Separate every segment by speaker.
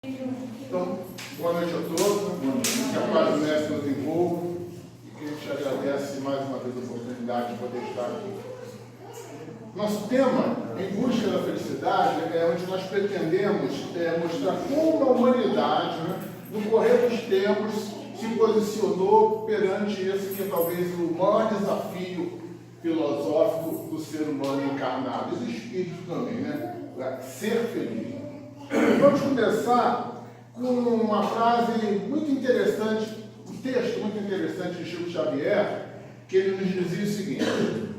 Speaker 1: Então, boa noite a todos, que a paz do Mestre nos envolva e que a gente agradece mais uma vez a oportunidade de poder estar aqui. Nosso tema, em busca da felicidade, é onde nós pretendemos mostrar como a humanidade, no correr dos tempos, se posicionou perante esse que é talvez o maior desafio filosófico do ser humano encarnado, e do espírito também, ser feliz. Vamos começar com uma frase muito interessante, um texto muito interessante de Chico Xavier, que ele nos dizia o seguinte: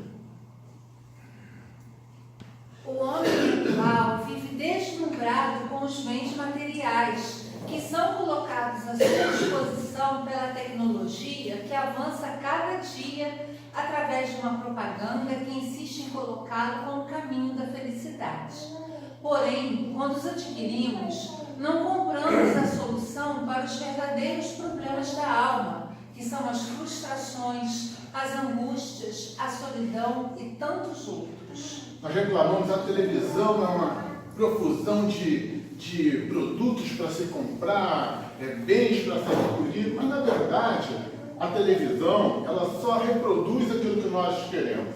Speaker 2: o homem atual vive deslumbrado com os bens materiais, que são colocados à sua disposição pela tecnologia que avança cada dia através de uma propaganda que insiste em colocá-lo como o caminho da felicidade. Porém, quando os adquirimos, não compramos a solução para os verdadeiros problemas da alma, que são as frustrações, as angústias, a solidão e tantos outros.
Speaker 1: Nós reclamamos, a televisão é uma profusão de produtos para se comprar, bens para ser adquirido, mas na verdade a televisão ela só reproduz aquilo que nós queremos,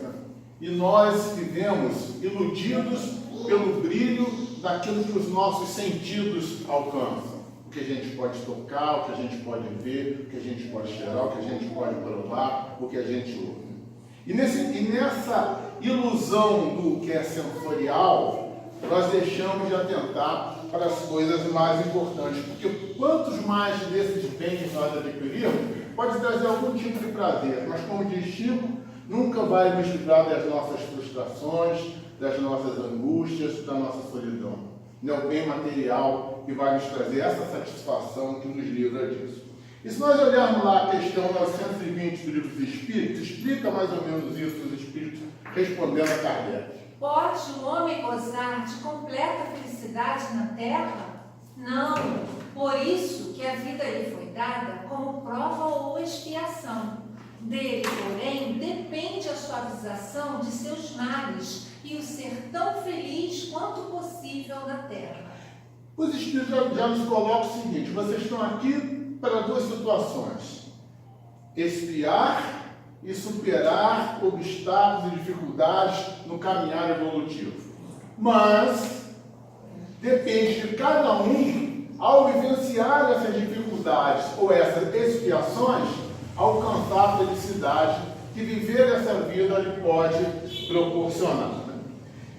Speaker 1: e nós vivemos iludidos pelo brilho daquilo que os nossos sentidos alcançam. O que a gente pode tocar, o que a gente pode ver, o que a gente pode cheirar, o que a gente pode provar, o que a gente ouve. E nessa ilusão do que é sensorial, nós deixamos de atentar para as coisas mais importantes, porque quantos mais desses bens nós adquirirmos, pode trazer algum tipo de prazer, mas como diz Chico, nunca vai nos livrar das nossas frustrações, das nossas angústias, da nossa solidão. Não é o bem material que vai nos trazer essa satisfação que nos livra disso. E se nós olharmos lá a questão 920 do Livro dos Espíritos, explica mais ou menos isso, os Espíritos respondendo a Kardec.
Speaker 2: Pode o homem gozar de completa felicidade na terra? Não. Por isso que a vida lhe foi dada como prova ou expiação. Dele, porém, depende a suavização de seus males e o ser tão feliz quanto possível na terra.
Speaker 1: Os Espíritos já nos colocam o seguinte: vocês estão aqui para duas situações: expiar e superar obstáculos e dificuldades no caminhar evolutivo. Mas depende de cada um, ao vivenciar essas dificuldades ou essas expiações, alcançar a felicidade que viver essa vida lhe pode proporcionar.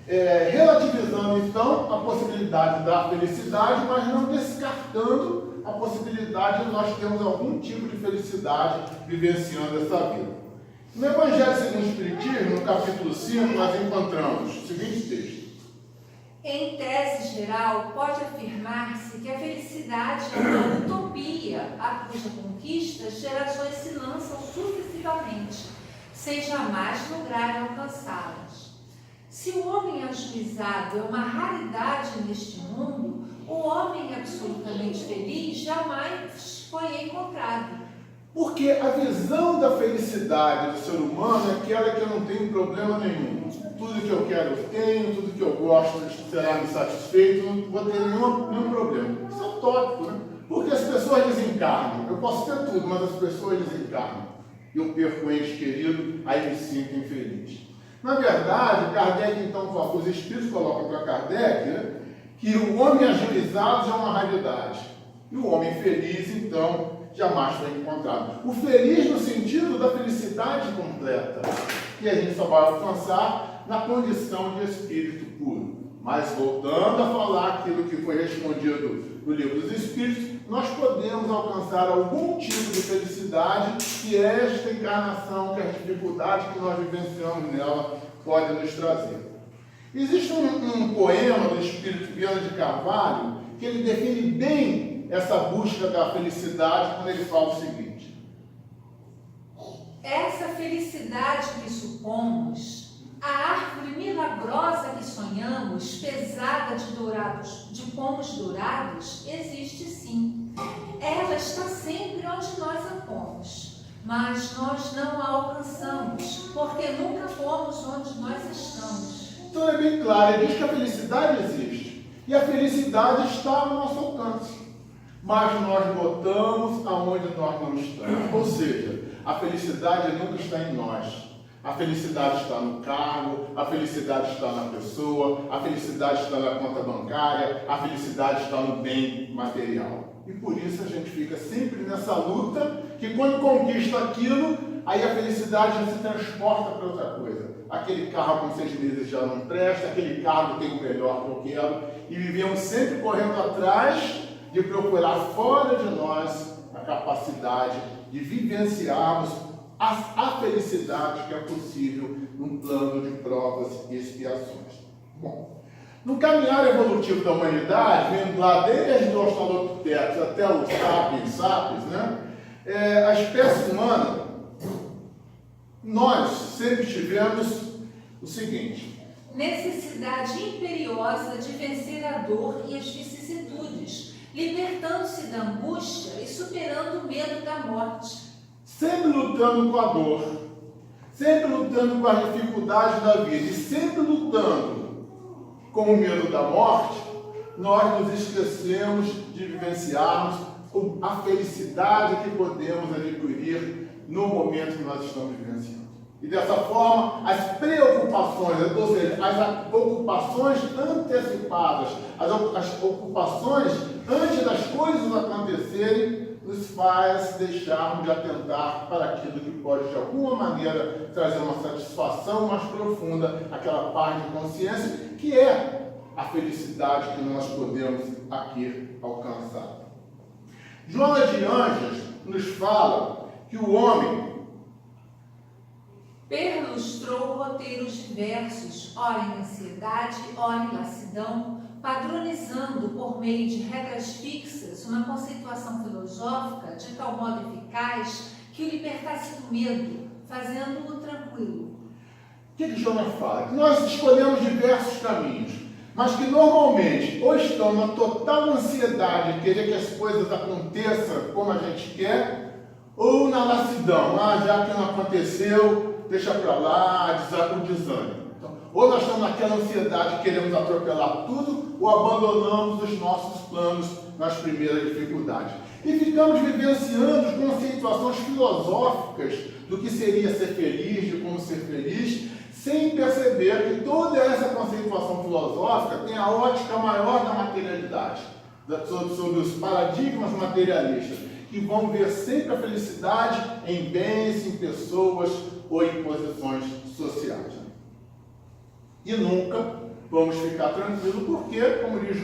Speaker 1: Relativizando então a possibilidade da felicidade, mas não descartando a possibilidade de nós termos algum tipo de felicidade vivenciando essa vida. No Evangelho segundo o Espiritismo, no capítulo 5, nós encontramos o seguinte texto:
Speaker 2: em tese geral, pode afirmar-se que a felicidade é uma utopia, a cuja conquista as gerações se lançam sucessivamente, sem jamais lograrem alcançá-las. Se o homem ajuizado é uma raridade neste mundo, o homem absolutamente feliz jamais foi encontrado.
Speaker 1: Porque a visão da felicidade do ser humano é aquela que eu não tenho problema nenhum. Tudo que eu quero eu tenho, tudo que eu gosto será me satisfeito, não vou ter nenhum problema. Isso é utópico, Porque as pessoas desencarnam. Eu posso ter tudo, mas as pessoas desencarnam. E eu perco o ente querido, aí me sinto infeliz. Na verdade, Kardec, então, os Espíritos colocam para Kardec que o homem ajuizado já é uma raridade. E o homem feliz, então, jamais foi encontrado. O feliz no sentido da felicidade completa, que a gente só vai alcançar na condição de espírito puro. Mas voltando a falar aquilo que foi respondido no Livro dos Espíritos, nós podemos alcançar algum tipo de felicidade que esta encarnação, que as dificuldades que nós vivenciamos nela podem nos trazer. Existe um poema do Espírito Viana de Carvalho que ele define bem essa busca da felicidade quando ele fala o seguinte:
Speaker 2: essa felicidade que supomos, a árvore milagrosa que sonhamos, pesada de pomos dourados, existe sim. Ela está sempre onde nós a pomos, mas nós não a alcançamos, porque nunca fomos onde nós estamos.
Speaker 1: Então é bem claro, ele diz que a felicidade existe, e a felicidade está ao nosso alcance. mas nós botamos aonde nós não estamos. Ou seja, a felicidade nunca está em nós. A felicidade está no cargo, a felicidade está na pessoa, a felicidade está na conta bancária, a felicidade está no bem material. E por isso a gente fica sempre nessa luta, que quando conquista aquilo, aí a felicidade já se transporta para outra coisa. Aquele carro com 6 meses já não presta, aquele carro tem o melhor que eu quero, e vivemos sempre correndo atrás de procurar fora de nós a capacidade de vivenciarmos a felicidade que é possível num plano de provas e expiações. Bom, no caminhar evolutivo da humanidade, vendo lá desde o Australopithecus até o Sapiens, a espécie humana, nós sempre tivemos o seguinte:
Speaker 2: necessidade imperiosa de vencer a dor e as vicissitudes, libertando-se da angústia e superando o medo da morte.
Speaker 1: Sempre lutando com a dor, sempre lutando com as dificuldades da vida e sempre lutando com o medo da morte, nós nos esquecemos de vivenciarmos a felicidade que podemos adquirir no momento que nós estamos vivenciando. E dessa forma, as preocupações, ou seja, as ocupações antecipadas, as ocupações antes das coisas acontecerem, nos faz deixarmos de atentar para aquilo que pode, de alguma maneira, trazer uma satisfação mais profunda, aquela paz de consciência, que é a felicidade que nós podemos aqui alcançar. Joana de Ângeles nos fala que o homem
Speaker 2: perlustrou roteiros diversos, ora em ansiedade, ora em lassidão, padronizando por meio de regras fixas uma conceituação filosófica de tal modo eficaz que o libertasse do medo, fazendo-o tranquilo.
Speaker 1: O que Joana fala? Que nós escolhemos diversos caminhos, mas que normalmente ou estão na total ansiedade de querer que as coisas aconteçam como a gente quer, ou na lassidão, já que não aconteceu, deixa para lá, o desânimo. Então, ou nós estamos naquela ansiedade, queremos atropelar tudo, ou abandonamos os nossos planos nas primeiras dificuldades. E ficamos vivenciando conceituações filosóficas do que seria ser feliz, de como ser feliz, sem perceber que toda essa conceituação filosófica tem a ótica maior da materialidade, sobre os paradigmas materialistas, que vão ver sempre a felicidade em bens, em pessoas ou em posições sociais. E nunca vamos ficar tranquilos, porque, como diz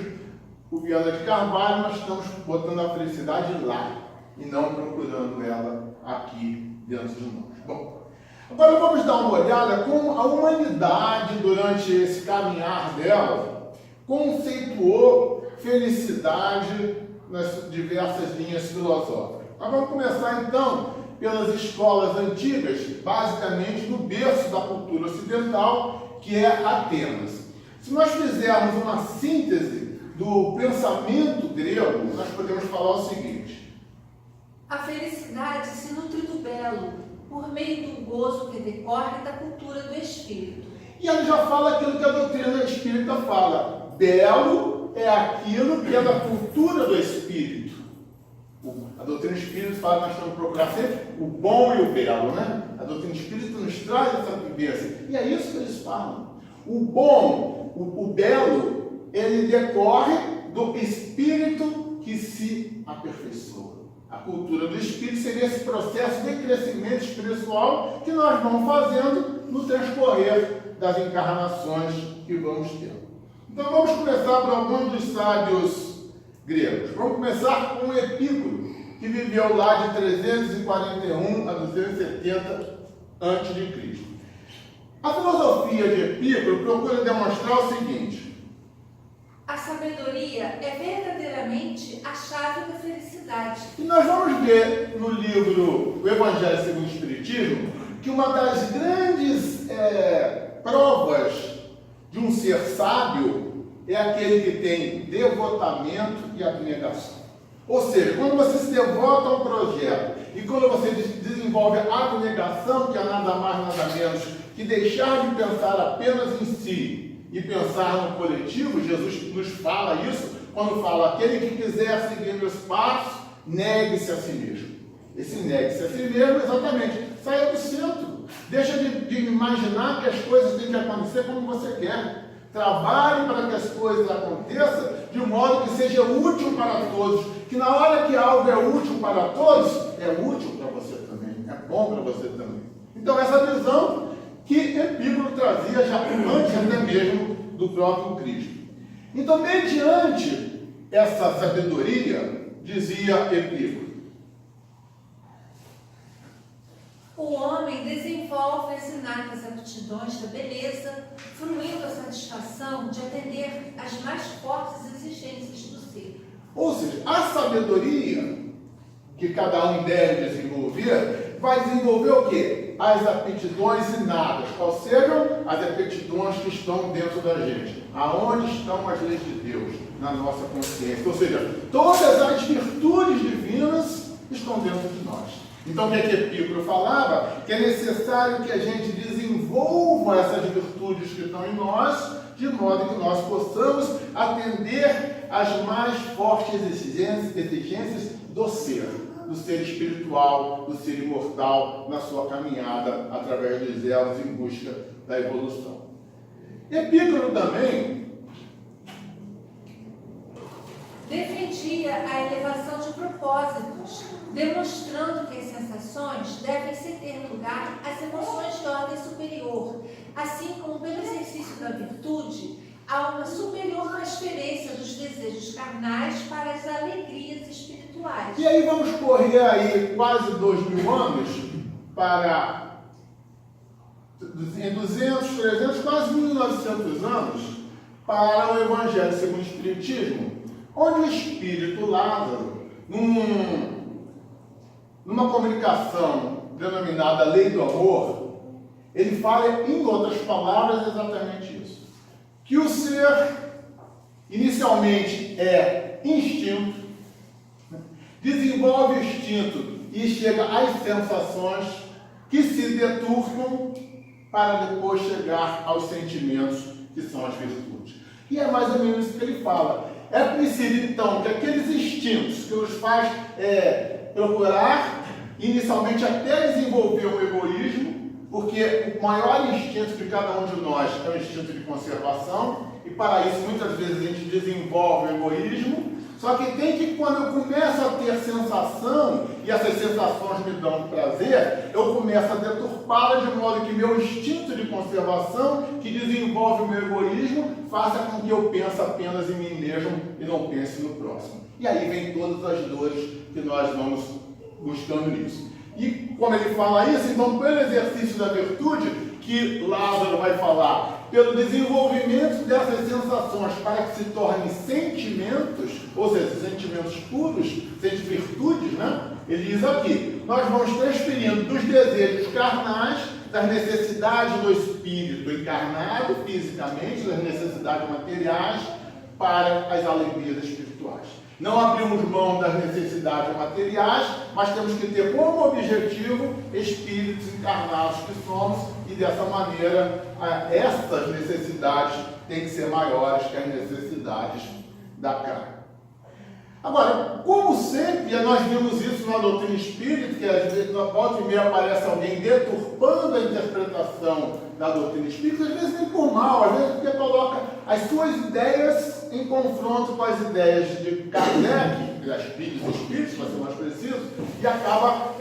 Speaker 1: o Viana de Carvalho, nós estamos botando a felicidade lá e não procurando ela aqui dentro de nós. Bom, agora vamos dar uma olhada como a humanidade, durante esse caminhar dela, conceituou felicidade nas diversas linhas filosóficas. Nós vamos começar então pelas escolas antigas, basicamente no berço da cultura ocidental, que é Atenas. Se nós fizermos uma síntese do pensamento grego, nós podemos falar o seguinte:
Speaker 2: a felicidade se nutre do belo, por meio do gozo que decorre da cultura do espírito.
Speaker 1: E ele já fala aquilo que a doutrina espírita fala: belo é aquilo que é da cultura do espírito. A doutrina espírita fala que nós temos que procurar sempre o bom e o belo, né? A doutrina espírita nos traz essa vivência. E é isso que eles falam. O bom, o belo, ele decorre do espírito que se aperfeiçoa. A cultura do espírito seria esse processo de crescimento espiritual que nós vamos fazendo no transcorrer das encarnações que vamos ter. Então vamos começar por alguns dos sábios gregos. Vamos começar com Epícoro, que viveu lá de 341 a 270 a.C. A filosofia de Epícoro procura demonstrar o seguinte:
Speaker 2: a sabedoria é verdadeiramente a chave da felicidade.
Speaker 1: E nós vamos ver no livro O Evangelho segundo o Espiritismo que uma das grandes provas de um ser sábio é aquele que tem devotamento e abnegação. Ou seja, quando você se devota a um projeto e quando você desenvolve a abnegação, que é nada mais, nada menos que deixar de pensar apenas em si e pensar no coletivo, Jesus nos fala isso quando fala aquele que quiser seguir meus passos, negue-se a si mesmo. Esse negue-se a si mesmo, exatamente, saia do centro. Deixa de imaginar que as coisas têm que acontecer como você quer. Trabalhe para que as coisas aconteçam de modo que seja útil para todos. Que na hora que algo é útil para todos, é útil para você também. É bom para você também. Então, essa visão que Epícoro trazia já antes até mesmo do próprio Cristo. Então, mediante essa sabedoria, dizia Epícoro,
Speaker 2: o homem desenvolve as inatas aptidões da beleza, fruindo a satisfação de atender às mais fortes exigências do ser.
Speaker 1: Ou seja, a sabedoria que cada um deve desenvolver, vai desenvolver o quê? As aptidões inatas, quais sejam as aptidões que estão dentro da gente. Aonde estão as leis de Deus? Na nossa consciência. Ou seja, todas as virtudes divinas estão dentro de nós. Então, o que é que Epícoro falava? Que é necessário que a gente desenvolva essas virtudes que estão em nós, de modo que nós possamos atender às mais fortes exigências do ser espiritual, do ser imortal, na sua caminhada através dos elos em busca da evolução. Epícoro também
Speaker 2: defendia a elevação de propósitos, demonstrando que as sensações devem se ter lugar às emoções de ordem superior, assim como pelo exercício da virtude, há uma superior transferência dos desejos carnais para as alegrias espirituais.
Speaker 1: E aí vamos correr aí quase 2000 anos para em 200, 300, quase 1900 anos para o Evangelho segundo o Espiritismo, onde o Espírito Lázaro, numa comunicação denominada Lei do Amor, ele fala, em outras palavras, exatamente isso. Que o ser, inicialmente, é instinto, desenvolve o instinto e chega às sensações que se deturpam para depois chegar aos sentimentos que são as virtudes. E é mais ou menos isso que ele fala. É preciso, então, que aqueles instintos que nos faz procurar, inicialmente, até desenvolver o egoísmo, porque o maior instinto de cada um de nós é o instinto de conservação, e para isso, muitas vezes, a gente desenvolve o egoísmo, só que tem que, quando eu começo a ter sensação, e essas sensações me dão prazer, eu começo a deturpá-la de modo que meu instinto de conservação, que desenvolve o meu egoísmo, faça com que eu pense apenas em mim mesmo e não pense no próximo. E aí vem todas as dores que nós vamos buscando nisso. E como ele fala isso, então, pelo exercício da virtude, que Lázaro vai falar, pelo desenvolvimento dessas sensações para que se tornem sentimentos, ou seja, sentimentos puros, virtudes, né? Ele diz aqui, nós vamos transferindo dos desejos carnais, das necessidades do espírito encarnado fisicamente, das necessidades materiais, para as alegrias espirituais. Não abrimos mão das necessidades materiais, mas temos que ter como objetivo espíritos encarnados que somos, e dessa maneira essas necessidades têm que ser maiores que as necessidades da carne. Agora, como sempre, nós vimos isso na doutrina espírita, que às vezes na volta e meia aparece alguém deturpando a interpretação da doutrina espírita, às vezes nem por mal, às vezes porque coloca as suas ideias em confronto com as ideias de Kardec, das espíritos, para ser mais preciso, e acaba,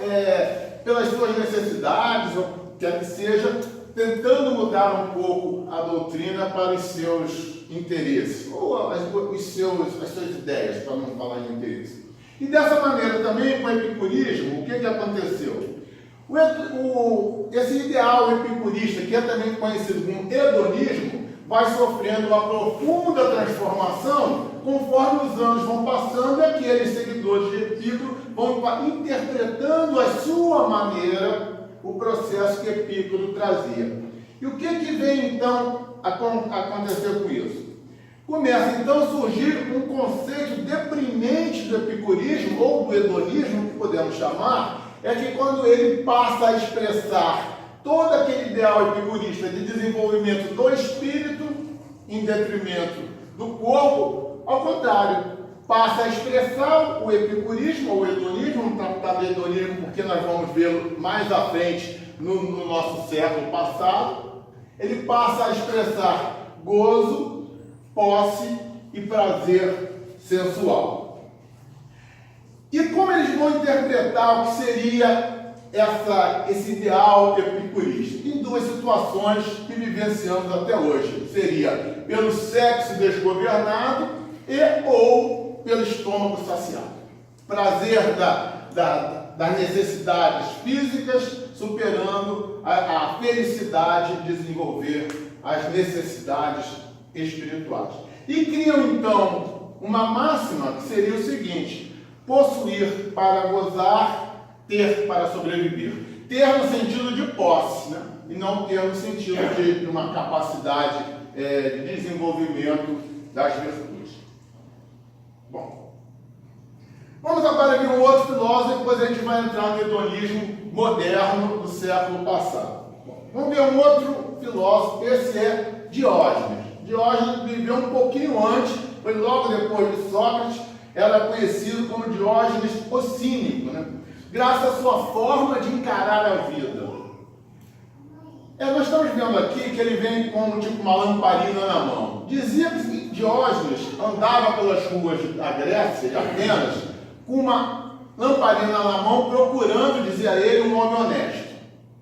Speaker 1: pelas suas necessidades, ou quer que seja, tentando mudar um pouco a doutrina para os seus interesses, ou as suas ideias, para não falar em interesse. E dessa maneira também, com o epicurismo, o que aconteceu? Esse ideal epicurista, que é também conhecido como hedonismo, vai sofrendo uma profunda transformação conforme os anos vão passando e aqueles seguidores de Epícoro vão interpretando à sua maneira o processo que Epícoro trazia. E o que vem então a acontecer com isso? Começa então a surgir um conceito deprimente do epicurismo ou do hedonismo, que podemos chamar, é que quando ele passa a expressar todo aquele ideal epicurista de desenvolvimento do espírito em detrimento do corpo, ao contrário, passa a expressar o epicurismo ou o hedonismo, vamos tratar de hedonismo porque nós vamos vê-lo mais à frente no nosso século passado. Ele passa a expressar gozo, posse e prazer sensual. E como eles vão interpretar o que seria esse ideal epicurista? Em duas situações que vivenciamos até hoje. Seria pelo sexo desgovernado e ou pelo estômago saciado. Prazer das necessidades físicas superando a felicidade de desenvolver as necessidades espirituais. E criam então uma máxima que seria o seguinte: possuir para gozar, ter para sobreviver. Ter no sentido de posse, né? E não ter no sentido de uma capacidade de desenvolvimento das virtudes. Bom, vamos agora ver um outro filósofo, depois a gente vai entrar no hedonismo moderno do século passado. Bom, vamos ver um outro filósofo, esse é Diógenes. Diógenes viveu um pouquinho antes, foi logo depois de Sócrates, era conhecido como Diógenes o Cínico, né? Graças à sua forma de encarar a vida. Nós estamos vendo aqui que ele vem com tipo uma lamparina na mão. Dizia que Diógenes andava pelas ruas da Grécia, de Atenas, com uma lamparina na mão, procurando, dizia ele, um homem honesto.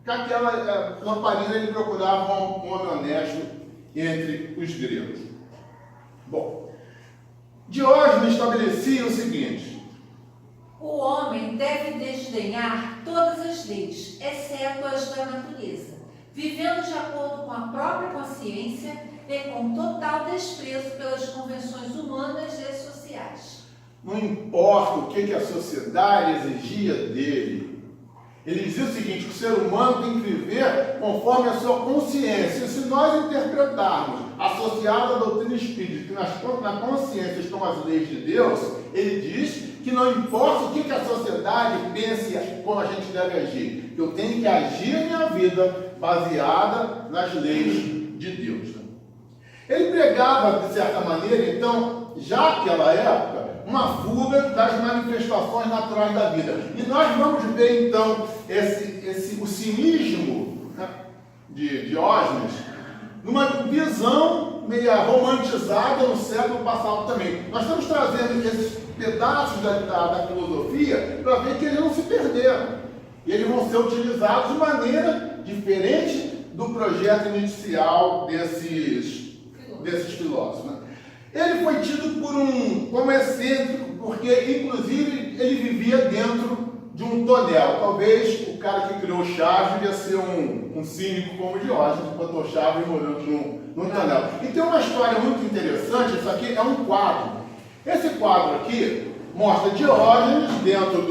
Speaker 1: Com aquela lamparina ele procurava um homem honesto entre os gregos. Bom, Diógenes estabelecia o seguinte:
Speaker 2: o homem deve desdenhar todas as leis, exceto as da natureza, vivendo de acordo com a própria consciência e com total desprezo pelas convenções humanas e sociais.
Speaker 1: Não importa o que a sociedade exigia dele. Ele dizia o seguinte: o ser humano tem que viver conforme a sua consciência. E se nós interpretarmos, associado à doutrina espírita, que na consciência estão as leis de Deus, ele diz que não importa o que a sociedade pense como a gente deve agir, que eu tenho que agir a minha vida baseada nas leis de Deus. Ele pregava, de certa maneira, então, já naquela época, uma fuga das manifestações naturais da vida. E nós vamos ver, então, o cinismo, né, de Diógenes, numa visão meio romantizada no século passado também. Nós estamos trazendo esses pedaços da filosofia para ver que eles não se perderam. E eles vão ser utilizados de maneira diferente do projeto inicial desses filósofos. Né? Ele foi tido como excêntrico, porque, inclusive, ele vivia dentro de um tonel. Talvez o cara que criou Chaves devia ser um cínico como Diógenes, que botou Chaves morando num tonel. E tem uma história muito interessante, isso aqui é um quadro. Esse quadro aqui mostra Diógenes dentro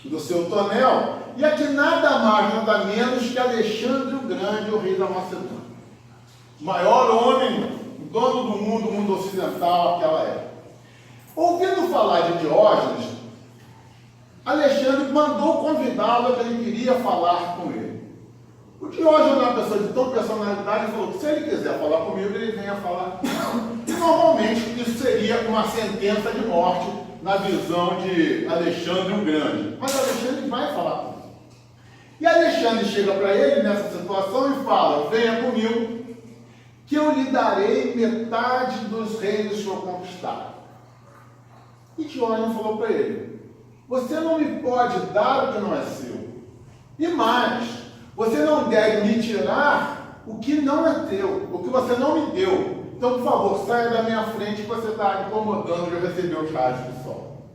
Speaker 1: do seu tonel, e aqui nada mais, nada menos que Alexandre o Grande, o rei da Macedônia. O maior homem, dono do mundo ocidental naquela época. Ouvindo falar de Diógenes, Alexandre mandou convidá-lo, que ele queria falar com ele. O Diógenes é uma pessoa de toda personalidade e falou que se ele quiser falar comigo, ele venha falar. E normalmente isso seria uma sentença de morte na visão de Alexandre o Grande. Mas Alexandre vai falar com ele. E Alexandre chega para ele nessa situação e fala: venha comigo, que eu lhe darei metade dos reinos que eu conquistar. E Diógenes falou para ele: você não me pode dar o que não é seu. E mais, você não deve me tirar o que não é teu, o que você não me deu. Então, por favor, saia da minha frente, que você está incomodando de receber os raios do sol.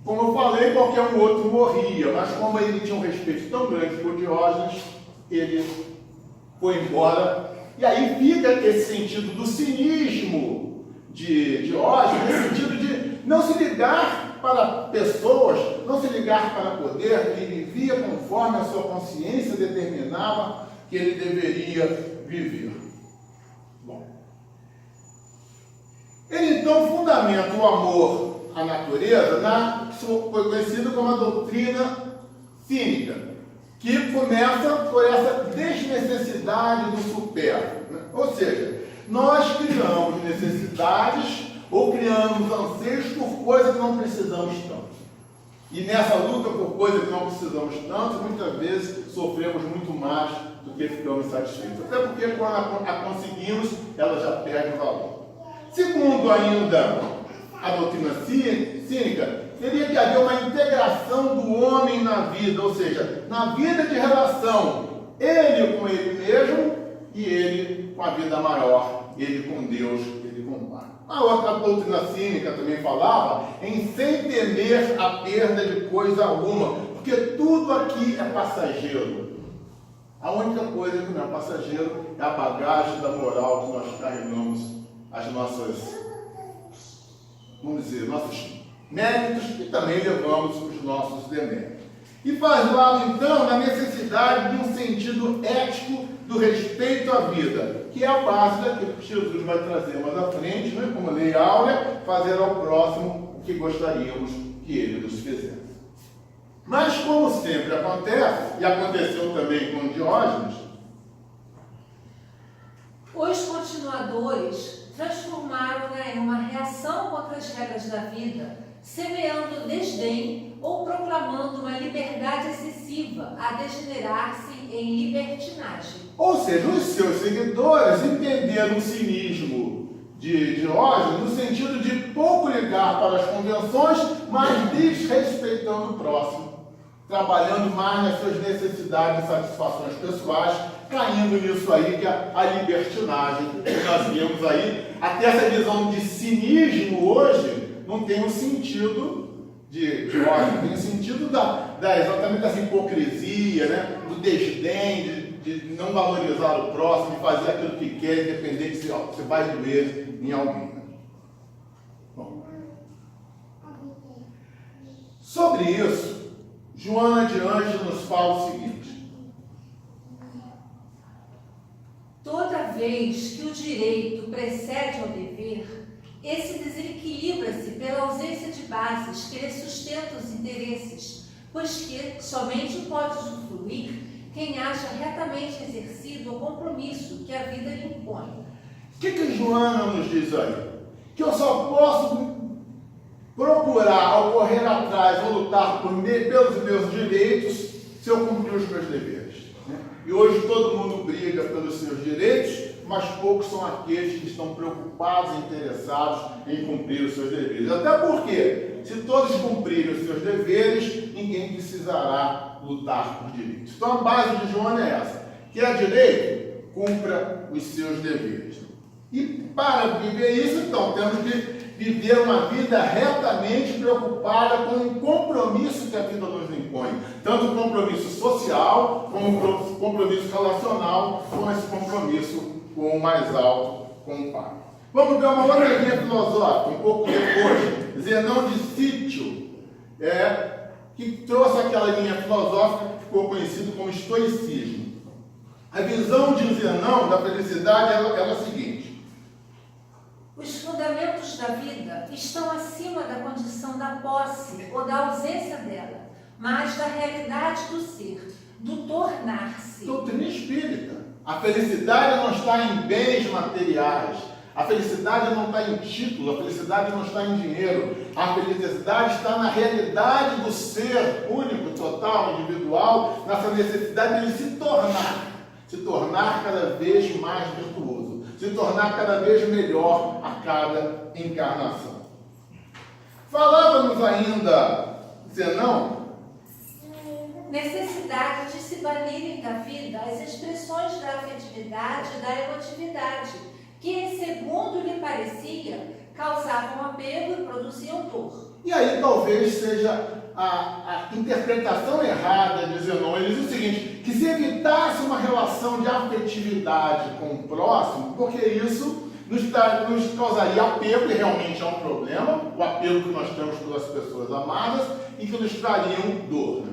Speaker 1: Como eu falei, qualquer um outro morria, mas como ele tinha um respeito tão grande por Diógenes, ele foi embora. E aí fica esse sentido do cinismo de Diógenes, no sentido de não se ligar para pessoas, não se ligar para poder, que vivia conforme a sua consciência determinava que ele deveria viver. Bom, ele então fundamenta o amor à natureza foi conhecido como a doutrina cínica, que começa por essa desnecessidade do supérfluo. Né? Ou seja, nós criamos necessidades ou criamos anseios por coisas que não precisamos tanto. E nessa luta por coisas que não precisamos tanto, muitas vezes sofremos muito mais do que ficamos satisfeitos. Até porque quando a conseguimos, ela já perde valor. Segundo ainda a doutrina cínica, teria que haver uma integração do homem na vida, ou seja, na vida de relação, ele com ele mesmo e ele com a vida maior, ele com Deus, ele com o Pai. A outra doutrina cínica também falava em sem temer a perda de coisa alguma, porque tudo aqui é passageiro. A única coisa que não é passageiro é a bagagem da moral que nós carregamos, as nossas, vamos dizer, nossos méritos e também levamos os nossos deméritos. E faz lá, então, na necessidade de um sentido ético do respeito à vida, que é a base daquilo que Jesus vai trazer mais à frente, né? Como lei áurea, fazer ao próximo o que gostaríamos que ele nos fizesse. Mas, como sempre acontece, e aconteceu também com Diógenes,
Speaker 2: os continuadores transformaram-na em uma reação contra as regras da vida, semeando desdém ou proclamando uma liberdade excessiva a degenerar-se em libertinagem.
Speaker 1: Ou seja, os seus seguidores entenderam o cinismo de Diógenes no sentido de pouco ligar para as convenções, mas desrespeitando o próximo, trabalhando mais nas suas necessidades e satisfações pessoais, caindo nisso aí que é a libertinagem que nós vemos aí. Até essa visão de cinismo hoje não tem o sentido de Diógenes, tem o sentido exatamente dessa hipocrisia, né? Do desdém, de não valorizar o próximo, de fazer aquilo que quer, independente se você vai doer em alguém. Bom, sobre isso, Joana de Ângeles nos fala o seguinte:
Speaker 2: toda vez que o direito precede ao dever, esse desequilibra-se pela ausência de bases que lhe sustentam os interesses, pois que somente pode usufruir quem acha retamente exercido o compromisso que a vida lhe impõe.
Speaker 1: O que Joana nos diz aí? Que eu só posso procurar, ou correr atrás, ou lutar pelos meus direitos, se eu cumprir os meus deveres. Né? E hoje todo mundo briga pelos seus direitos, mas poucos são aqueles que estão preocupados e interessados em cumprir os seus deveres. Até porque, se todos cumprirem os seus deveres, ninguém precisará lutar por direitos. Então a base de Joana é essa: quer direito, cumpra os seus deveres. E para viver isso, então, temos que viver uma vida retamente preocupada com o compromisso que a vida nos impõe. Tanto o compromisso social, como o compromisso relacional, como esse compromisso com o mais alto, com o Pai. Vamos ver uma outra linha filosófica, um pouco depois, Zenão de Sítio, que trouxe aquela linha filosófica que ficou conhecida como estoicismo. A visão de Zenão da felicidade é a seguinte:
Speaker 2: os fundamentos da vida estão acima da condição da posse ou da ausência dela, mas da realidade do ser, do tornar-se.
Speaker 1: Doutrina espírita. A felicidade não está em bens materiais, a felicidade não está em título, a felicidade não está em dinheiro, a felicidade está na realidade do ser único, total, individual, nessa necessidade de se tornar cada vez mais virtuoso, se tornar cada vez melhor a cada encarnação. Falava-nos ainda, Zenão,
Speaker 2: necessidade de se banirem da vida as expressões da afetividade e da emotividade, que, segundo lhe parecia, causavam apego e produziam dor.
Speaker 1: E aí talvez seja a interpretação errada de Zenão. Ele diz o seguinte: que se evitasse uma relação de afetividade com o próximo, porque isso nos causaria apego, e realmente é um problema, o apego que nós temos pelas pessoas amadas, e que nos trariam dor. Né?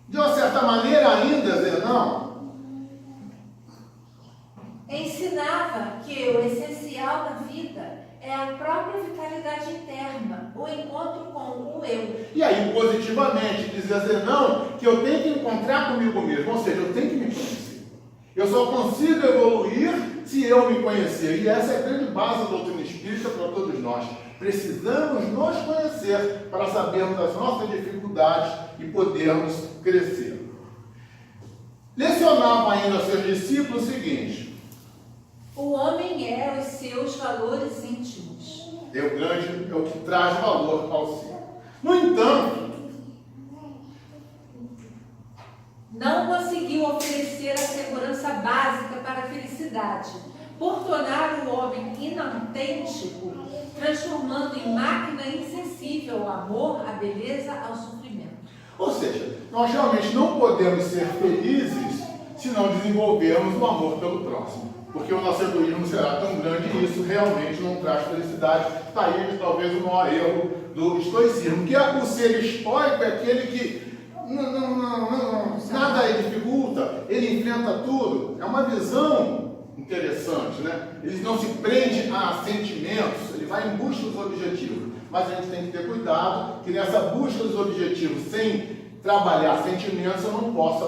Speaker 1: De uma certa maneira ainda, Zenão ensinava
Speaker 2: que o essencial da vida é a própria vitalidade interna, o encontro com o eu.
Speaker 1: E aí, positivamente, dizia Zenão que eu tenho que encontrar comigo mesmo, ou seja, eu tenho que me conhecer. Eu só consigo evoluir se eu me conhecer. E essa é a grande base da doutrina espírita para todos nós. Precisamos nos conhecer para sabermos as nossas dificuldades e podermos crescer. Lecionava ainda aos seus discípulos o seguinte:
Speaker 2: o homem é os seus valores íntimos.
Speaker 1: É o que traz valor ao ser. No entanto,
Speaker 2: não conseguiu oferecer a segurança básica para a felicidade, por tornar o homem inautêntico, transformando em máquina insensível ao amor, à beleza, ao sofrimento.
Speaker 1: Ou seja, nós realmente não podemos ser felizes se não desenvolvermos o amor pelo próximo. Porque o nosso egoísmo será tão grande e isso realmente não traz felicidade. Está aí talvez o maior erro do estoicismo, que o ser estoico é aquele que nada dificulta, ele enfrenta tudo. É uma visão interessante, né? Ele não se prende a sentimentos, ele vai em busca dos objetivos. Mas a gente tem que ter cuidado que nessa busca dos objetivos, sem trabalhar sentimentos, eu não posso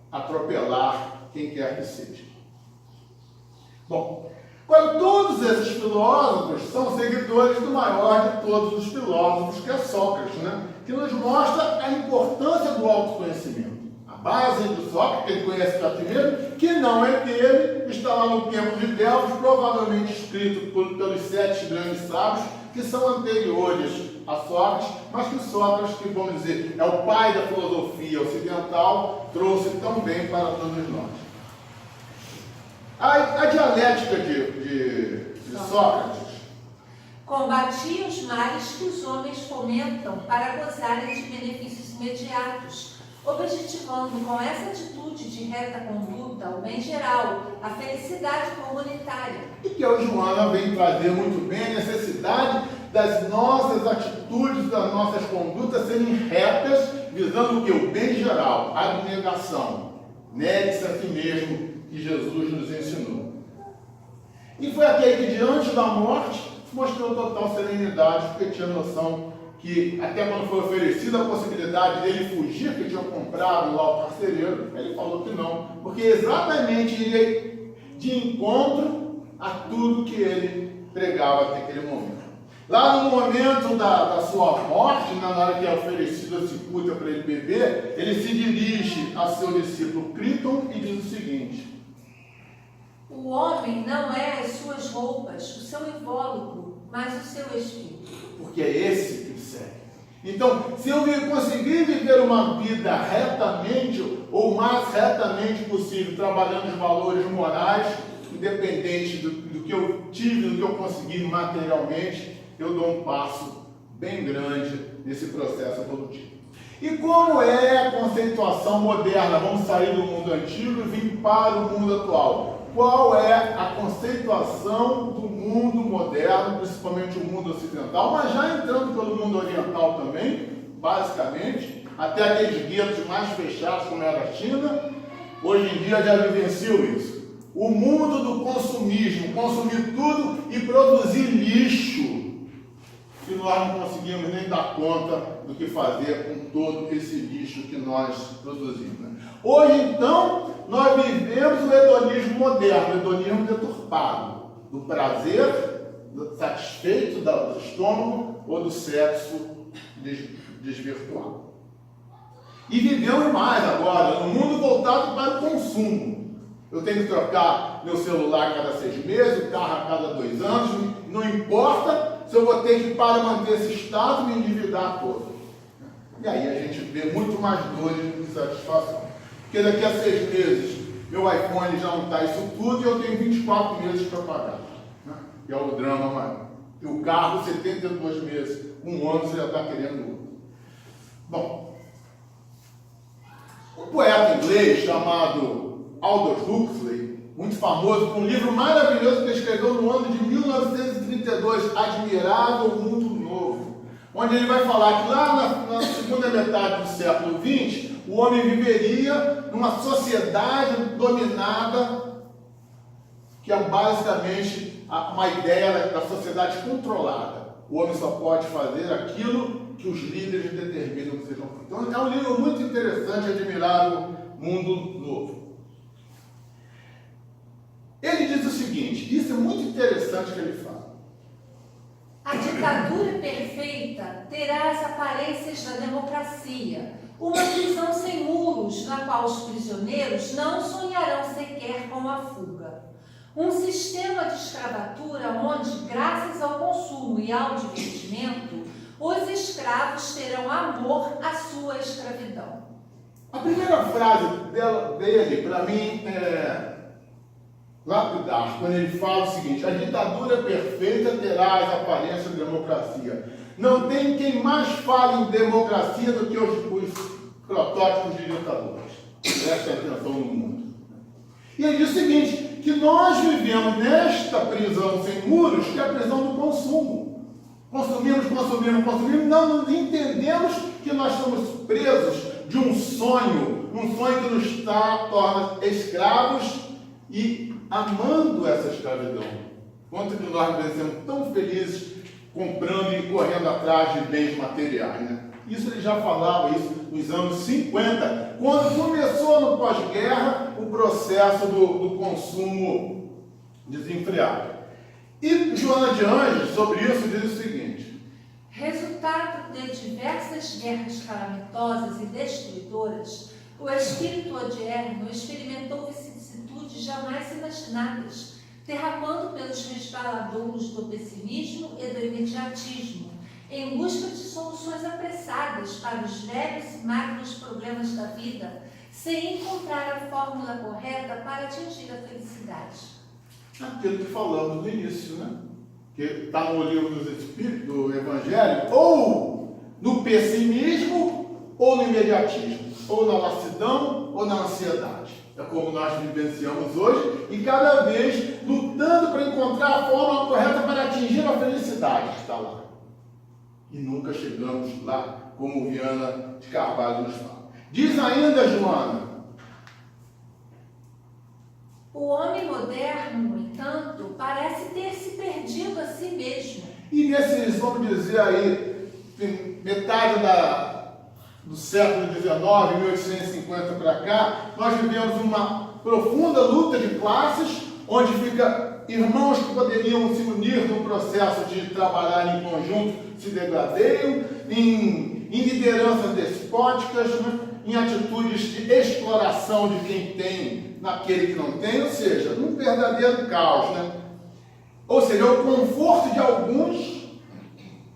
Speaker 1: atropelar quem quer que seja. Bom, agora todos esses filósofos são seguidores do maior de todos os filósofos, que é Sócrates, né? Que nos mostra a importância do autoconhecimento. A base do Sócrates, que ele conhece a si mesmo, que não é dele, está lá no templo de Delfos, provavelmente escrito pelos 7 grandes sábios, que são anteriores a Sócrates, mas que Sócrates, que vamos dizer, é o pai da filosofia ocidental, trouxe também para todos nós. A dialética de Sócrates
Speaker 2: combatia os males que os homens fomentam para gozarem de benefícios imediatos, objetivando com essa atitude de reta conduta o bem geral, a felicidade comunitária.
Speaker 1: E que a Joana vem trazer muito bem a necessidade das nossas atitudes, das nossas condutas serem retas, visando o que? O bem geral, a abnegação. Negue-se a si mesmo, que Jesus nos ensinou. E foi aquele que diante da morte mostrou total serenidade, porque tinha noção que até quando foi oferecida a possibilidade dele fugir, que tinha comprado lá o carcereiro, ele falou que não, porque exatamente iria de encontro a tudo que ele pregava até aquele momento. Lá no momento da sua morte, na hora que é oferecido a cicuta para ele beber, ele se dirige a seu discípulo Críton e diz o seguinte:
Speaker 2: o homem não é as suas roupas, o seu invólucro, mas o seu espírito.
Speaker 1: Porque é esse que o segue. Então, se eu conseguir viver uma vida retamente, ou o mais retamente possível, trabalhando os valores morais, independente do que eu tive, do que eu consegui materialmente, eu dou um passo bem grande nesse processo evolutivo. E como é a conceituação moderna? Vamos sair do mundo antigo e vir para o mundo atual. Qual é a conceituação do mundo moderno, principalmente o mundo ocidental, mas já entrando pelo mundo oriental também, basicamente, até aqueles guetos mais fechados como era a China, hoje em dia já vivenciou isso. O mundo do consumismo, consumir tudo e produzir lixo, que nós não conseguimos nem dar conta do que fazer com todo esse lixo que nós produzimos. Né? Hoje, então, nós vivemos o hedonismo moderno, o hedonismo deturpado, do prazer satisfeito do estômago ou do sexo desvirtuado. E vivemos mais agora, no mundo voltado para o consumo. Eu tenho que trocar meu celular a cada 6 meses, o carro a cada 2 anos, não importa se eu vou ter que, para manter esse estado, me endividar todo. E aí a gente vê muito mais dores do que satisfação. Porque daqui a 6 meses, meu iPhone já não está isso tudo e eu tenho 24 meses para pagar. Né? Que é o drama maior. E o carro, 72 meses, 1 ano você já está querendo outro. Bom, um poeta inglês chamado Aldous Huxley, muito famoso, com um livro maravilhoso que ele escreveu no ano de 1932, Admirável Mundo Novo, onde ele vai falar que lá na segunda metade do século XX, o homem viveria numa sociedade dominada, que é basicamente uma ideia da sociedade controlada. O homem só pode fazer aquilo que os líderes determinam que sejam. Então é um livro muito interessante, Admirável Mundo Novo. seguinte, isso é muito interessante que ele fala.
Speaker 2: A ditadura perfeita terá as aparências da democracia, uma prisão sem muros, na qual os prisioneiros não sonharão sequer com a fuga. Um sistema de escravatura onde, graças ao consumo e ao divertimento, os escravos terão amor à sua escravidão.
Speaker 1: A primeira frase dele, para mim, é lapidar, quando ele fala o seguinte: a ditadura perfeita terá as aparências de democracia. Não tem quem mais fale em democracia do que os protótipos de ditadores. Presta atenção no mundo. E ele diz o seguinte, que nós vivemos nesta prisão sem muros, que é a prisão do consumo. Consumimos, não entendemos que nós estamos presos de um sonho que nos torna escravos e amando essa escravidão. Quanto que nós devemos tão felizes comprando e correndo atrás de bens materiais, né? Isso ele já falava isso nos anos 50, quando começou no pós-guerra o processo do consumo desenfreado. E Joana de Anjos, sobre isso, diz o seguinte:
Speaker 2: resultado de diversas guerras calamitosas e destruidoras, o espírito odierno experimentou vicissitudes jamais imaginadas, derrapando pelos resvaladouros do pessimismo e do imediatismo, em busca de soluções apressadas para os velhos e magros problemas da vida, sem encontrar a fórmula correta para atingir a felicidade.
Speaker 1: Aquilo que falamos no início, né? Que está no livro dos Espíritos, do Evangelho, ou no pessimismo, ou no imediatismo, ou na lassidão, ou na ansiedade. É como nós vivenciamos hoje, e cada vez lutando para encontrar a forma correta para atingir a felicidade que está lá. E nunca chegamos lá, como Viana de Carvalho nos fala. Diz ainda, Joana:
Speaker 2: o homem moderno, no entanto, parece ter se perdido a si mesmo.
Speaker 1: E nesses, vamos dizer aí, metade do século XIX, 1850 para cá, nós vivemos uma profunda luta de classes, onde fica irmãos que poderiam se unir num processo de trabalhar em conjunto, se degradeiam, em lideranças despóticas, né? Em atitudes de exploração de quem tem naquele que não tem, ou seja, um verdadeiro caos, né? Ou seja, o conforto de alguns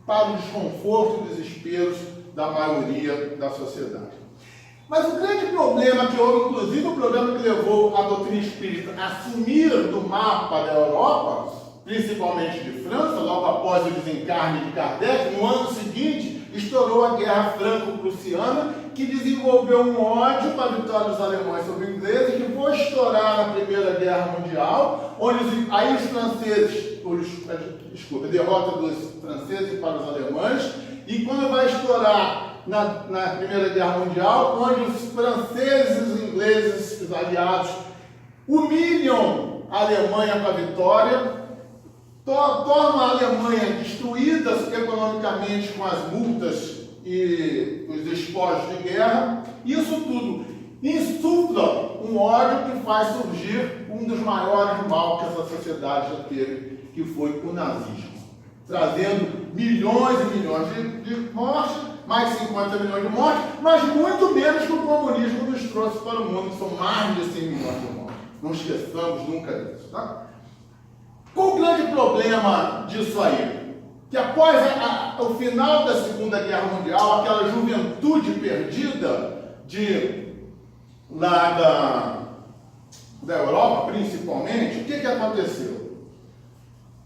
Speaker 1: para o desconforto e desesperos da maioria da sociedade. Mas o grande problema que houve, inclusive o problema que levou a doutrina espírita a sumir do mapa da Europa, principalmente de França, logo após o desencarne de Kardec, no ano seguinte, estourou a Guerra Franco-Prussiana, que desenvolveu um ódio para a vitória dos alemães sobre os ingleses, que foi estourar na Primeira Guerra Mundial, onde aí os franceses, a derrota dos franceses para os alemães, e quando vai estourar na Primeira Guerra Mundial, onde os franceses e os ingleses, os aliados, humilham a Alemanha para a vitória, tornam a Alemanha destruída economicamente com as multas e os despojos de guerra. Isso tudo insufla um ódio que faz surgir um dos maiores males que essa sociedade já teve, que foi o nazismo, trazendo milhões e milhões de mortes, mais 50 milhões de mortes, mas muito menos que o comunismo nos trouxe para o mundo, que são mais de 100 milhões de mortes. Não esqueçamos nunca disso, tá? Qual o grande problema disso aí? Que após o final da Segunda Guerra Mundial, aquela juventude perdida lá da Europa, principalmente, o que aconteceu?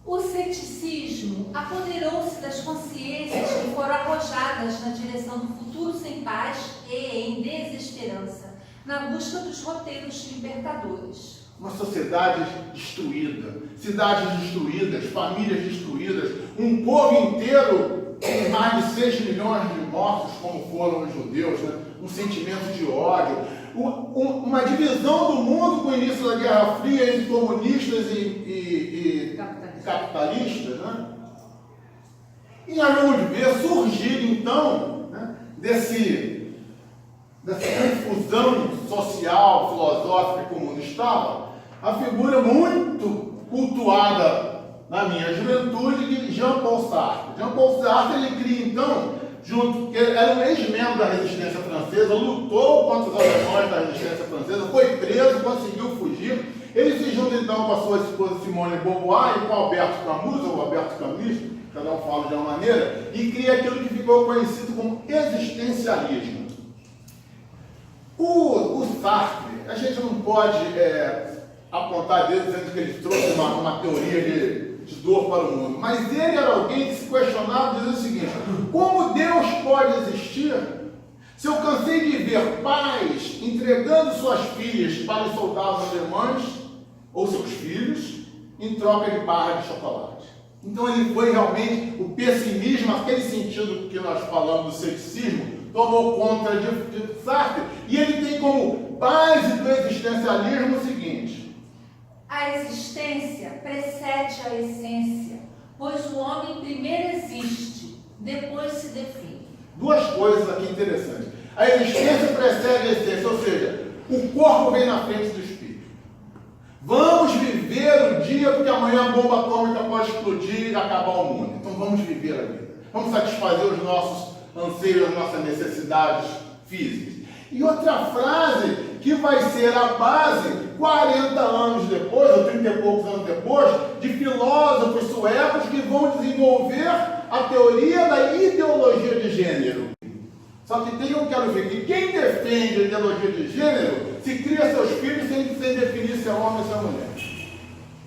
Speaker 2: O ceticismo apoderou-se das consciências que foram arrojadas na direção do futuro sem paz e em desesperança, na busca dos roteiros libertadores.
Speaker 1: Uma sociedade destruída, cidades destruídas, famílias destruídas, um povo inteiro com mais de 6 milhões de mortos, como foram os judeus, né? Um sentimento de ódio, uma divisão do mundo com o início da Guerra Fria entre comunistas e capitalistas, né? E nós vamos ver surgir, então, né, dessa confusão social, filosófica que o mundo estava, a figura muito cultuada na minha juventude, de Jean-Paul Sartre. Jean-Paul Sartre, ele cria então, ele era um ex-membro da resistência francesa, lutou contra os alemães da resistência francesa, foi preso, conseguiu fugir. Ele se junta então com a sua esposa Simone de Beauvoir e com Alberto Camus, ou Alberto Camus, cada um fala de uma maneira, e cria aquilo que ficou conhecido como existencialismo. O Sartre, a gente não pode apontar dele dizendo que ele trouxe uma teoria de dor para o mundo, mas ele era alguém que se questionava dizendo o seguinte: como Deus pode existir se eu cansei de ver pais entregando suas filhas para os soldados alemães ou seus filhos em troca de barra de chocolate? Então ele foi realmente o pessimismo, aquele sentido que nós falamos do ceticismo, tomou conta de Sartre, e ele tem como base do existencialismo o seguinte:
Speaker 2: a existência precede a essência, pois o homem primeiro existe, depois se define.
Speaker 1: Duas coisas aqui interessantes. A existência precede a essência, ou seja, o corpo vem na frente do espírito. Vamos viver o dia, porque amanhã a bomba atômica pode explodir e acabar o mundo. Então vamos viver a vida. Vamos satisfazer os nossos anseios, as nossas necessidades físicas. E outra frase que vai ser a base, 40 anos depois, ou 30 e poucos anos depois, de filósofos suecos que vão desenvolver a teoria da ideologia de gênero. Só que tem um quero ver que quem defende a ideologia de gênero se cria seus filhos sem definir se é homem ou se é mulher.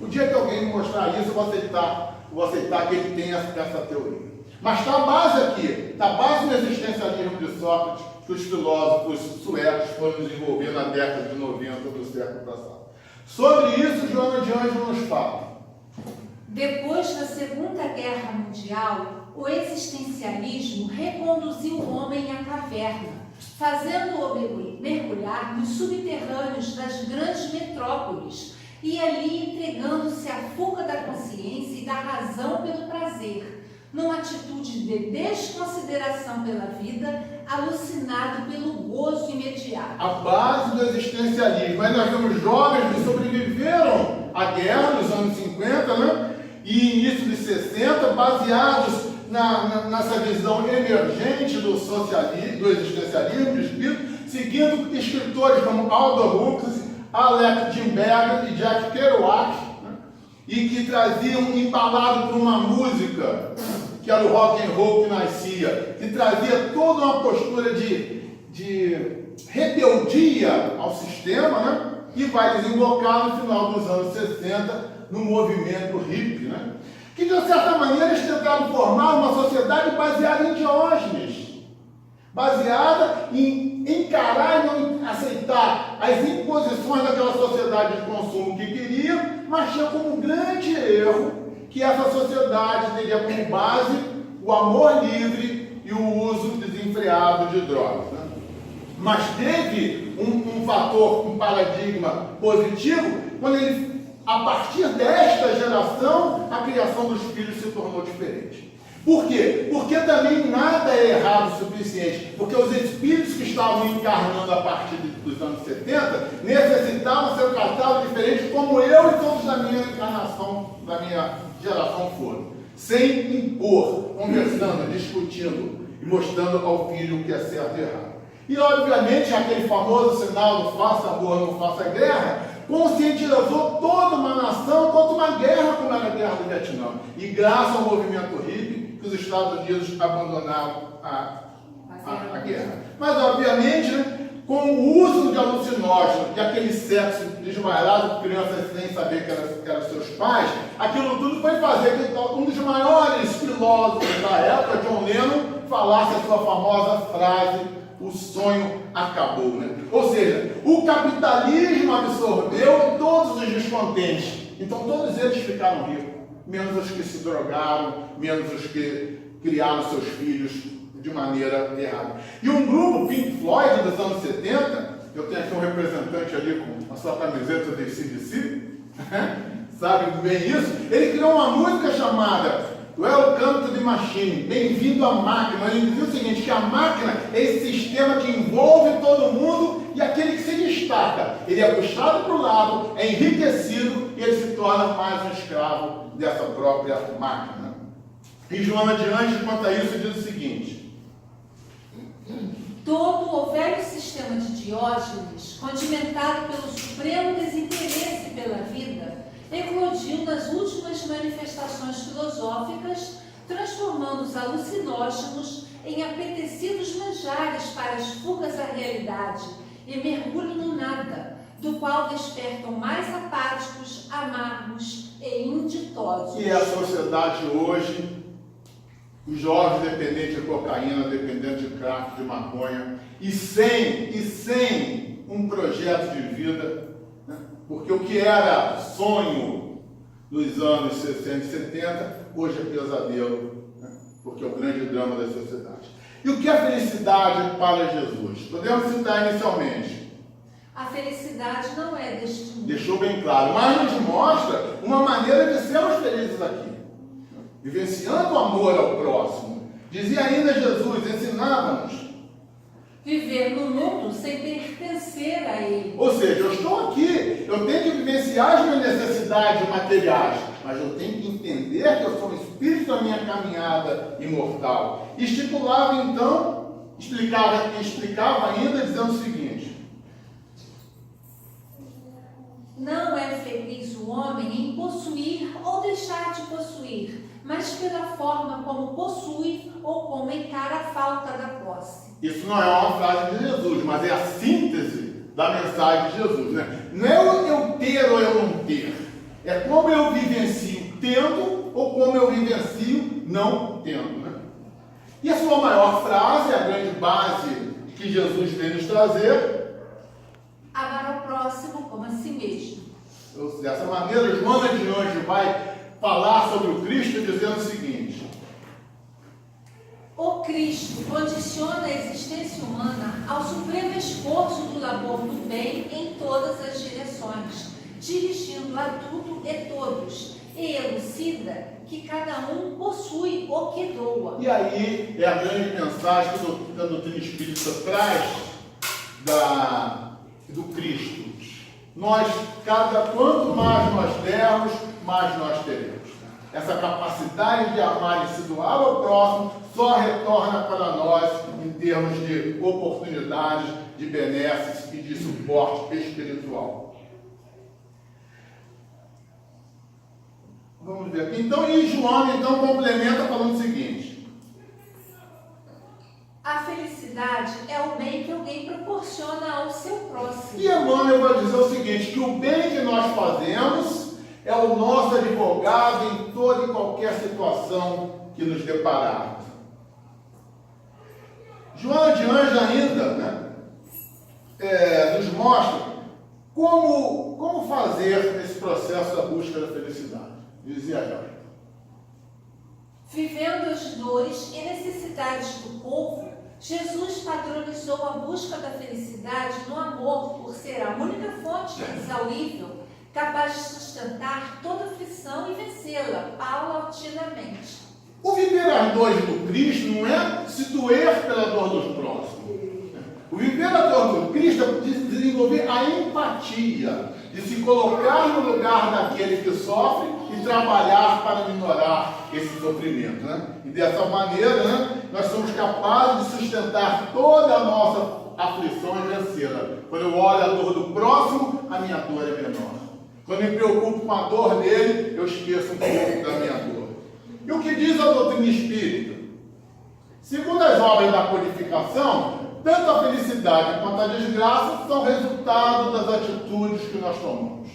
Speaker 1: O dia que alguém me mostrar isso, eu vou aceitar que ele tem essa teoria. Mas está a base aqui, está a base no existencialismo de Sócrates, que os filósofos suecos foram desenvolver na década de 90 do século passado. Sobre isso, Joana de Ângelo nos fala.
Speaker 2: Depois da Segunda Guerra Mundial, o existencialismo reconduziu o homem à caverna, fazendo-o mergulhar nos subterrâneos das grandes metrópoles e ali entregando-se à fuga da consciência e da razão pelo prazer, numa atitude de desconsideração pela vida, alucinado pelo gozo imediato.
Speaker 1: A base do existencialismo. Aí nós temos jovens que sobreviveram à guerra nos anos 50, né? E início de 60, baseados nessa visão emergente do socialismo, do existencialismo, do espírito, seguindo escritores como Aldous Huxley, Alec Ginsberg e Jack Kerouac, né? E que traziam, embalado por uma música, que era o rock and roll que nascia, que trazia toda uma postura de rebeldia ao sistema, né? E vai desembocar no final dos anos 60 no movimento hippie, né? Que de certa maneira eles tentaram formar uma sociedade baseada em Diógenes, baseada em encarar e não aceitar as imposições daquela sociedade de consumo que queria, mas tinha como grande erro que essa sociedade teria como base o amor livre e o uso desenfreado de drogas, né? Mas teve um fator, um paradigma positivo, quando ele, a partir desta geração, a criação dos filhos se tornou diferente. Por quê? Porque também nada é errado o suficiente, porque os espíritos que estavam encarnando a partir dos anos 70 necessitavam ser tratados diferente, como eu e todos da minha encarnação, da minha geração foram, sem impor, conversando, discutindo e mostrando ao filho o que é certo e errado. E obviamente aquele famoso sinal do faça amor, não faça guerra, conscientizou toda uma nação contra uma guerra como era a guerra do Vietnã. E graças ao movimento hippie, que os Estados Unidos abandonaram a guerra. Mas obviamente, né, com o uso de alucinógenos e aquele sexo desvairado de crianças sem saber que eram seus pais, aquilo tudo foi fazer que um dos maiores filósofos da época, John Lennon, falasse a sua famosa frase: o sonho acabou, né? Ou seja, o capitalismo absorveu todos os descontentes. Então todos eles ficaram ricos, menos os que se drogaram, menos os que criaram seus filhos de maneira errada. E um grupo, Pink Floyd, dos anos 70, eu tenho aqui um representante ali com a sua camiseta do AC/DC, sabe bem isso? Ele criou uma música chamada Welcome to the Machine, bem-vindo à máquina. Ele dizia o seguinte, que a máquina é esse sistema que envolve todo mundo e aquele que se destaca, ele é puxado para o lado, é enriquecido e ele se torna mais um escravo dessa própria máquina. E Joana de Anjos, quanto a isso, diz o seguinte:
Speaker 2: todo o velho sistema de Diógenes, condimentado pelo supremo desinteresse pela vida, eclodiu nas últimas manifestações filosóficas, transformando os alucinógenos em apetecidos manjares para as fugas à realidade e mergulho no nada, do qual despertam mais apáticos, amargos e inditosos.
Speaker 1: E a sociedade hoje, os jovens dependentes de cocaína, dependentes de crack, de maconha, e sem um projeto de vida, né? Porque o que era sonho nos anos 60 e 70, hoje é pesadelo, né? Porque é o grande drama da sociedade. E o que é felicidade para Jesus? Podemos citar inicialmente.
Speaker 2: A felicidade não é deste mundo.
Speaker 1: Deixou bem claro, mas nos mostra uma maneira de sermos felizes aqui, vivenciando o amor ao próximo. Dizia ainda Jesus, ensinava-nos.
Speaker 2: Viver no mundo sem pertencer a ele.
Speaker 1: Ou seja, eu estou aqui, eu tenho que vivenciar as minhas necessidades materiais, mas eu tenho que entender que eu sou um espírito da minha caminhada imortal. E estipulava então, explicava ainda dizendo o seguinte:
Speaker 2: não é feliz o homem em possuir ou deixar de possuir, mas pela forma como possui ou como encara a falta da posse.
Speaker 1: Isso não é uma frase de Jesus, mas é a síntese da mensagem de Jesus, né? Não é eu ter ou eu não ter, é como eu vivencio tendo ou como eu vivencio não tendo, né? E a sua maior frase, a grande base que Jesus vem nos trazer:
Speaker 2: amar ao próximo como a si mesmo.
Speaker 1: Dessa maneira, Joana de Anjos vai falar sobre o Cristo dizendo o seguinte:
Speaker 2: o Cristo condiciona a existência humana ao supremo esforço do labor do bem em todas as direções, dirigindo a tudo e todos, e elucida que cada um possui o que doa.
Speaker 1: E aí é a grande mensagem que a doutrina espírita traz do Cristo. Quanto mais nós dermos, mais nós teremos. Essa capacidade de amar e se doar ao próximo só retorna para nós em termos de oportunidades, de benesses e de suporte espiritual. Vamos ver aqui. Então, e Joana complementa falando o seguinte:
Speaker 2: a felicidade é o bem que alguém proporciona ao seu próximo.
Speaker 1: E Emmanuel vai dizer o seguinte, que o bem que nós fazemos é o nosso advogado em toda e qualquer situação que nos deparar. Joana de Anjos ainda, né, nos mostra como fazer esse processo da busca da felicidade. Dizia ela:
Speaker 2: vivendo as dores e necessidades do povo, Jesus padronizou a busca da felicidade no amor, por ser a única fonte inexaurível, capaz de sustentar toda aflição e vencê-la paulatinamente.
Speaker 1: O viver as dores do Cristo não é se doer pela dor dos próximos. O viver a dor do Cristo é desenvolver a empatia, de se colocar no lugar daquele que sofre e trabalhar para minorar esse sofrimento, né? E dessa maneira, né, nós somos capazes de sustentar toda a nossa aflição e vencê-la. Quando eu olho a dor do próximo, a minha dor é menor. Quando eu me preocupo com a dor dele, eu esqueço um pouco da minha dor. E o que diz a doutrina espírita? Segundo as obras da codificação, tanto a felicidade quanto a desgraça são resultado das atitudes que nós tomamos.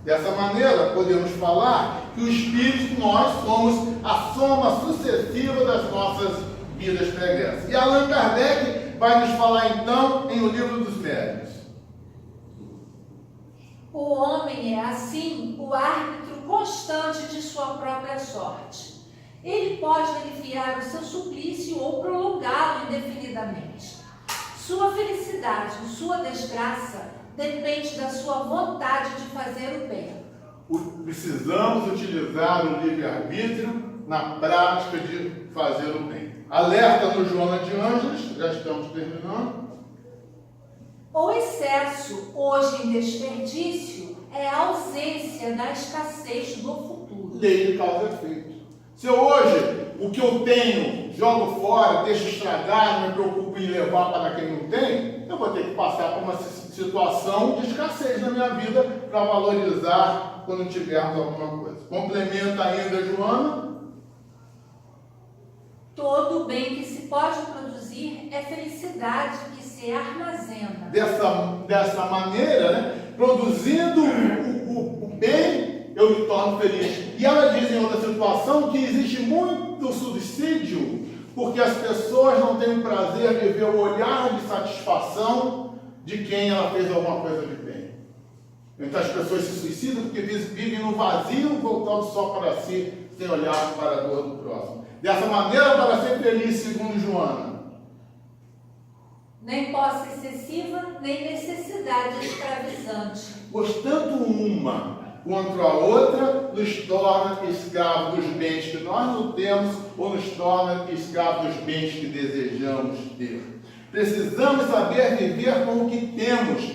Speaker 1: Dessa maneira, podemos falar que o espírito, nós somos a soma sucessiva das nossas vidas pregressas. E Allan Kardec vai nos falar então em O Livro dos Médiuns.
Speaker 2: O homem é, assim, o árbitro constante de sua própria sorte. Ele pode aliviar o seu suplício ou prolongá-lo indefinidamente. Sua felicidade ou sua desgraça depende da sua vontade de fazer o bem.
Speaker 1: Precisamos utilizar o livre-arbítrio na prática de fazer o bem. Alerta no Joana de Anjos, já estamos terminando.
Speaker 2: O excesso, hoje em desperdício, é a ausência da escassez do futuro.
Speaker 1: Lei de causa e efeito. Se eu hoje, o que eu tenho, jogo fora, deixo estragar, não me preocupo em levar para quem não tem, eu vou ter que passar por uma situação de escassez na minha vida para valorizar quando tivermos alguma coisa. Complementa ainda, Joana.
Speaker 2: Todo bem que se pode produzir é felicidade que se armazena.
Speaker 1: Dessa maneira, né, produzindo o bem, eu me torno feliz. E ela diz em outra situação que existe muito suicídio porque as pessoas não têm o prazer de ver o olhar de satisfação de quem ela fez alguma coisa de bem. Então as pessoas se suicidam porque vivem no vazio, voltando só para si, sem olhar para a dor do próximo. Dessa maneira, para ser feliz, segundo Joana,
Speaker 2: nem posse excessiva, nem necessidade escravizante.
Speaker 1: pois tanto uma quanto a outra nos torna escravos dos bens que nós não temos ou nos torna escravos dos bens que desejamos ter. Precisamos saber viver com o que temos,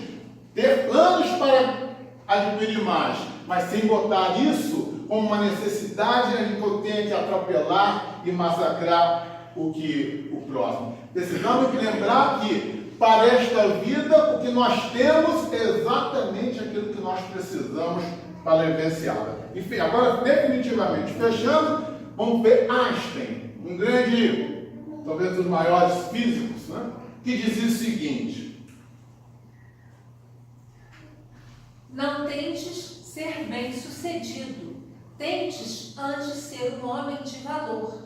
Speaker 1: ter planos para adquirir mais, mas sem botar isso como uma necessidade de que eu tenha que atropelar e massacrar o próximo. Precisamos lembrar que para esta vida o que nós temos é exatamente aquilo que nós precisamos para vivenciá-la. Enfim, agora definitivamente fechando, vamos ver Einstein, um grande, talvez um dos maiores físicos, né, que dizia o seguinte:
Speaker 2: não tentes ser bem-sucedido, tentes antes ser um homem de valor.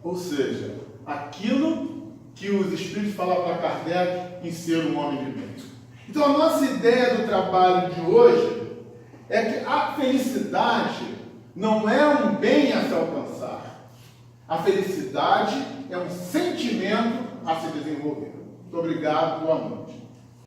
Speaker 1: Ou seja, aquilo que os Espíritos falaram para Kardec em ser um homem de bem. Então a nossa ideia do trabalho de hoje é que a felicidade não é um bem a se alcançar. A felicidade é um sentimento a se desenvolver. Muito obrigado, boa noite.